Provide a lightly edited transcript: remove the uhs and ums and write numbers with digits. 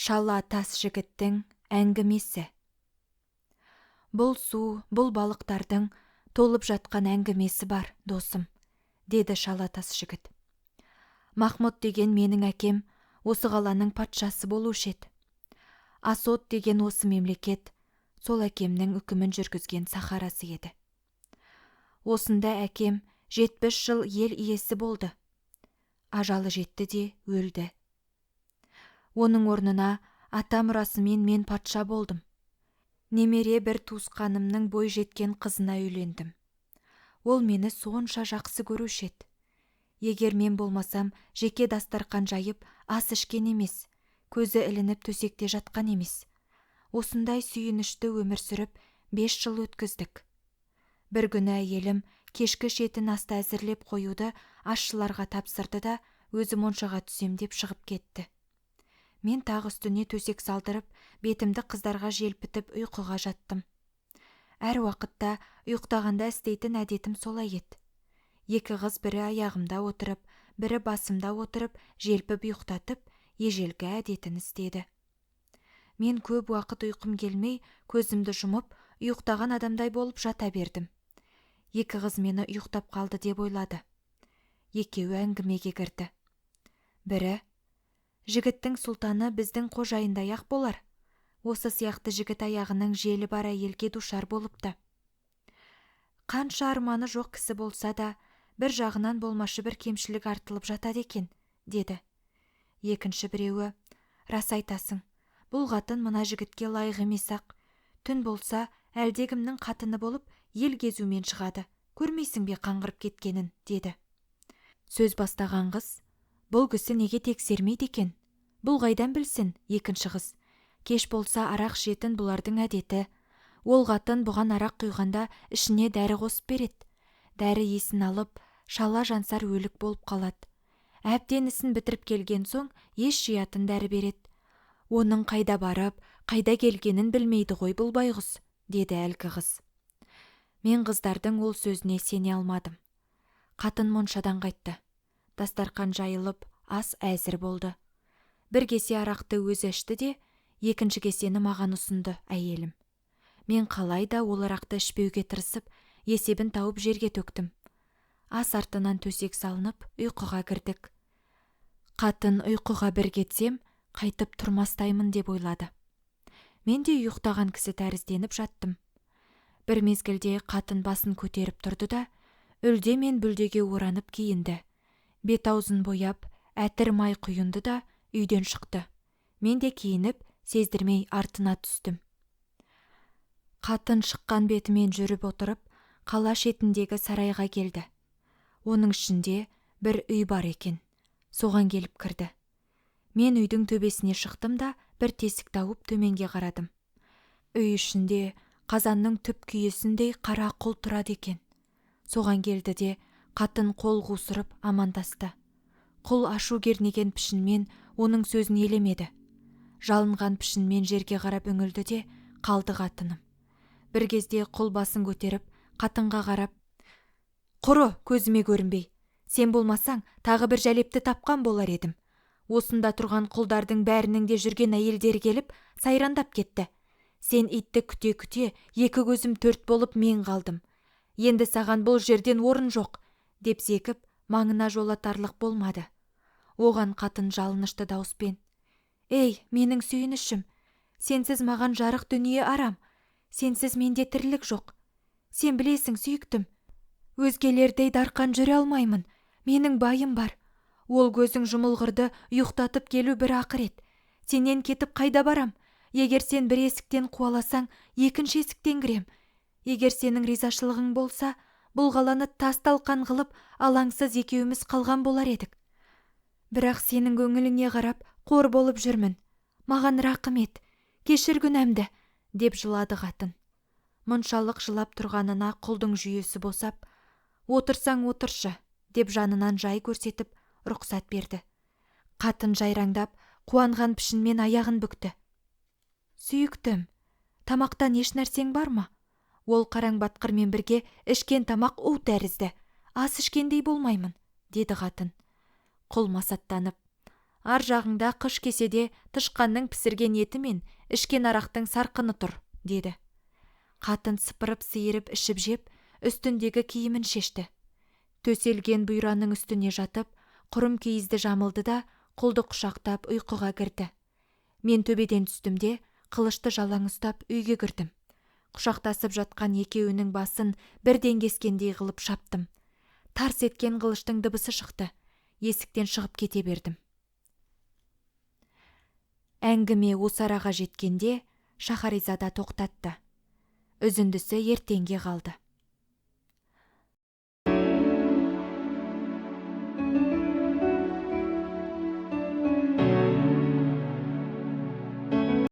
Шала тас жігіттің әңгімесі. Бұл су, бұл балықтардың толып жатқан әңгімесі бар, досым, деді шала тас жігіт. Махмұт деген менің әкем осы қаланың патшасы болушы еді. Асот деген осы мемлекет сол әкемнің үкімін жүргізген сахарасы еді. Осында әкем 70 жыл ел иесі болды. Ажалы жетті де өлді. Оның орнына ата мұрасымен мен патша болдым. Немере бір туысқанымның бой жеткен қызына үйлендім. Ол мені сонша жақсы көруші еді. Егер мен болмасам, жеке дастарқан жайып, ас ішкен емес, көзі ілініп төсекте жатқан емес. Осындай сүйінішті өмір сүріп, 5 жыл өткіздік. Бір күні әйелім кешкі шетін асты әзірлеп қоюды ашшыларға тапсырды да, өзі моншаға түсем деп шығып кетті. Мен тағы үстіне төсек салдырып, бетімді қыздарға желпітіп ұйқыға жаттым. Әр уақытта ұйықтағанда істейтін әдетім солай еді. 2 қыз бірі аяғымда отырып, бірі басымда отырып, желпіп ұйықтатып, ежелгі әдетін істеді. Мен көп уақыт ұйқым келмей, көзімді жұмып, ұйықтаған адамдай болып жата бердім. 2 қыз мені ұйықтап қалды деп ойлады. Екеуі әңгімеге кірді. Бірі: жігіттің сұлтаны біздің қожайындай-ақ болар. Осы сияқты жігіт аяғының желі бар әйелге душар болыпты. Қанша арманы жоқ кісі болса да, бір жағынан болмашы бір кемшілік артылып жатады екен, деді. Екінші біреуі: рас айтасың, бұл қатын мына жігітке лайық емес-ақ. Түн болса, әлдегімнің қатыны болып, ел кезумен шығады. Көрмейсің бе қаңғырып кеткенін, деді. Сөз бастаған қыз: бұл кісі неге тексермейді екен? Бұл қайдан білсін? Екінші қыз: кеш болса арақ ішетін бұлардың әдеті. Ол қатын бұған арақ құйғанда ішіне дәрі қосып береді. Дәрі есін алып, шала жансар өлік болып қалады. Әбден ісін бітіріп келген соң еш жиятын дәрі береді. Оның қайда барып, қайда келгенін білмейді ғой бұл байғұс, деді әлгі қыз. Мен қыздардың ол сөзіне сене алмадым. Қатын моншадан қайтты. Дастарқан жайылып, ас әзір болды. Бір кесе арақты өзі ішті де, екінші кесені маған ұсынды әйелім. Мен қалайда ол арақты ішпеуге тырысып, есебін тауып жерге төктім. Ас артынан төсек салынып, ұйқыға кірдік. Қатын ұйқыға бір кетсем, қайтып тұрмастаймын деп ойлады. Мен де ұйықтаған кісі тәрізденіп жаттым. Бір мезгілде қатын басын көтеріп тұрды да, үлде мен бүлдеге оранып киінді. Бет-аузын бояп, әтір май құйынды да үйден шықты. Мен де киініп, сездірмей артына түстім. Қатын шыққан бетімен жүріп отырып, қала шетіндегі сарайға келді. Оның ішінде бір үй бар екен. Соған келіп кірді. Мен үйдің төбесіне шықтым да, бір тесік тауып төменге қарадым. Үй ішінде қазанның түп күйесіндей қара құл тұрады екен. Соған келді де, қатын қол қусырып амандасты. Құл ашу кернеген пішінмен оның сөзін елемеді. Жалынған пішінмен жерге қарап үңілді де, қалды қатыным. Бір кезде құл басын көтеріп, қатынға қарап: құры, көзіме көрінбей. Сен болмасаң, тағы бір жәлепті тапқан болар едім. Осында тұрған құлдардың бәрінің де жүрген әйелдері келіп, сайрандап кетті. Сен итті күте-күте, 2 көзім 4 болып мен қалдым. Енді саған бұл жерден орын жоқ, деп зекіп, маңына жолатарлық болмады. Оған қатын жалынышты дауыспен: ей, менің сүйінішім, сенсіз маған жарық дүние арам. Сенсіз менде тірлік жоқ. Сен білесің, сүйіктім, өзгелердей дарқан жүре алмаймын. Менің байым бар. Ол көзің жұмылғырды ұйықтатып келу бір ақырет. Сенен кетіп қайда барам? Егер сен бір есіктен қуаласаң, екінші есіктен кірем. Егер сенің ризашылығың болса, бұл қаланы тас-талқан қылып, алаңсыз екеуміз қалған болар едік. Бірақ сенің көңіліңе қарап, қор болып жүрмін. Маған рақым ет, кешір күнәмді, деп жылады қатын. Мұншалық жылап тұрғанына құлдың жүйесі босап: отырсаң отыршы, деп жанынан жай көрсетіп, рұқсат берді. Қатын жайраңдап, қуанған пішінмен аяғын бүкті. Сүйіктім, тамақтан еш нәрсең бар ма? Ол қараң батқырмен бірге ішкен тамақ у тәрізді. Ас ішкендей болмаймын, деді қатын. Құл масаттанып: Ар жағыңда қыш кеседе тышқанның пісірген еті мен ішкен арақтың сарқыны тұр, деді. Қатын сыпырып сиырып ішіп жеп, үстіндегі киімін шешті. Төселген бұйраның үстіне жатып, құрым киізді жамылды да, құлды құшақтап ұйқыға кірді. Мен төбеден түстімде, қылышты жалаң ұстап үйге кірдім. Құшақтасып жатқан екеуінің басын бірден кескендей қылып шаптым. Тарс еткен қылыштың дыбысы шықты. Есіктен шығып кете бердім. Әңгіме осы араға жеткенде Шахаризада тоқтатты. Үзіндісі ертеңге қалды.